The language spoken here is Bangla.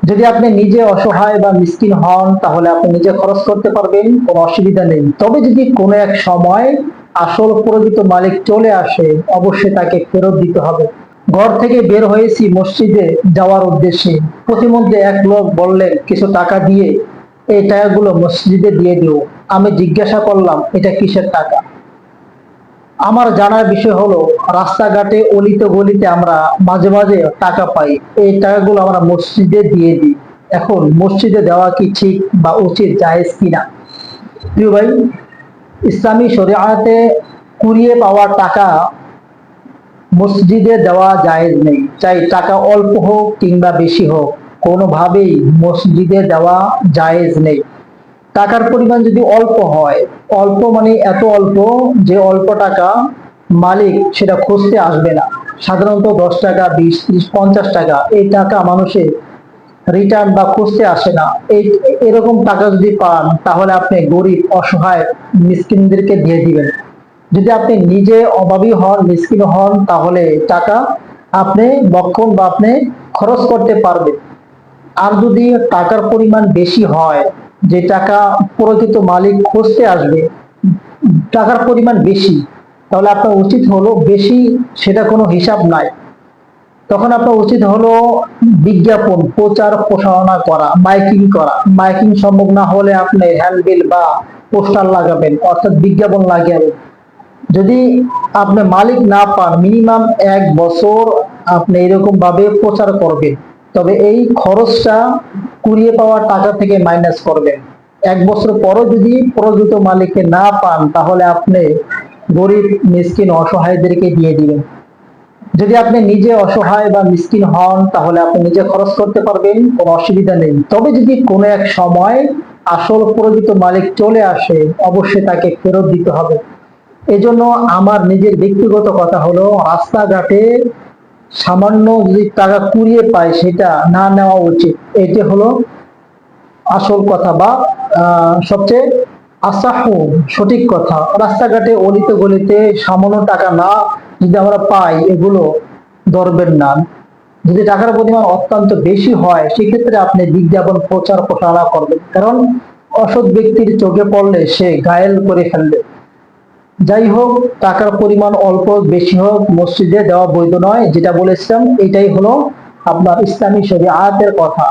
যদি আপনি নিজে অসহায় বা মিসকিন হন তাহলে আপনি নিজে খরচ করতে পারবেন, কোনো অসুবিধা নেই। তবে যদি কোনো এক সময় আসল প্রকৃত মালিক চলে আসে, অবশ্যই তাকে ফেরত দিতে হবে। ঘর থেকে বের হয়েছি মসজিদে যাওয়ার উদ্দেশ্যে, প্রতিমধ্যে এক লোক বললেন কিছু টাকা দিয়ে এই টাকাগুলো মসজিদে দিয়ে দিও। আমি জিজ্ঞাসা করলাম এটা কিসের টাকা। আমার জানার বিষয় হলো রাস্তাঘাটে অলিতে গলিতে আমরা মাঝে মাঝে টাকা পাই, এই টাকাগুলো আমরা মসজিদে দিয়ে দিই। এখন মসজিদে দেওয়া কি ঠিক বা উচিত, জায়েজ কিনা? প্রিয় ভাই, ইসলামী শরিয়াতে কুড়িয়ে পাওয়া টাকা মসজিদে দেওয়া জায়েজ নেই, চাই টাকা অল্প হোক কিংবা বেশি হোক, কোনোভাবেই মসজিদে দেওয়া জায়েজ নেই। টাকার পরিমাণ যদি অল্প হয়, অল্প মানে এত অল্প যে অল্প টাকা মালিক সেটা খুঁজতে আসবে না, সাধারণত 10 টাকা, 20, 30, 50 টাকা, এই টাকা মানুষের রিটার্ন বা খুঁজতে আসে না। এই এরকম টাকা যদি পান তাহলে আপনি গরিব অসহায় মিসকিনদেরকে দিয়ে দিবেন। যদি আপনি নিজে অভাবী হন, মিসকিন হন, তাহলে টাকা আপনি বক্ষণ বা আপনি খরচ করতে পারবেন। আর যদি টাকার পরিমাণ বেশি হয়, যে টাকা প্রকৃত মালিক খুঁজতে আসবে, টাকার পরিমাণ বেশি, তাহলে আপনার উচিত হলো বেশি, সেটা কোনো হিসাব নাই, তখন আপনার উচিত হলো বিজ্ঞাপন, প্রচার প্রসারণা করা, মাইকিং করা। মাইকিং সম্ভব না হলে আপনি হ্যান্ডবিল বা পোস্টার লাগাবেন, অর্থাৎ বিজ্ঞাপন লাগাবেন। যদি আপনি মালিক না পান, মিনিমাম 1 বছর আপনি এরকম ভাবে প্রচার করবেন, তবে এই খরচটা কুড়িয়ে পাওয়া টাকা থেকে মাইনাস করবেন। 1 বছর পরও যদি প্রকৃত মালিককে না পান তাহলে আপনি গরিব মিসকিন অসহায়দেরকে দিয়ে দিবেন। যদি আপনি নিজে অসহায় বা মিসকিন হন তাহলে আপনি নিজে খরচ করতে পারবেন, কোনো অসুবিধা নেই। তবে যদি কোনো এক সময় আসল প্রকৃত মালিক চলে আসে, অবশ্যই তাকে ফেরত দিতে হবে। এজন্য আমার নিজের ব্যক্তিগত কথা হলো রাস্তাঘাটে সামান্য যদি টাকা কুড়িয়ে পায় সেটা না নেওয়া উচিত। এটি হলো আসল কথা বা সবচেয়ে আসাহু সঠিক কথা। রাস্তাঘাটে অলিতে গলিতে সামান্য টাকা না যদি আমরা পাই, এগুলো ধরবেন না। যদি টাকার পরিমাণ অত্যন্ত বেশি হয় সেক্ষেত্রে আপনি বিজ্ঞাপন প্রচার প্রসারণা করবেন, কারণ অসৎ ব্যক্তির চোখে পড়লে সে ঘায়েল করে ফেলবে। যাই হোক, টাকার পরিমাণ অল্প বেশি হোক মসজিদে দেওয়া বৈধ নয়, যেটা বলেছিলাম এটাই হলো আপনার ইসলামী শরিয়াতের কথা।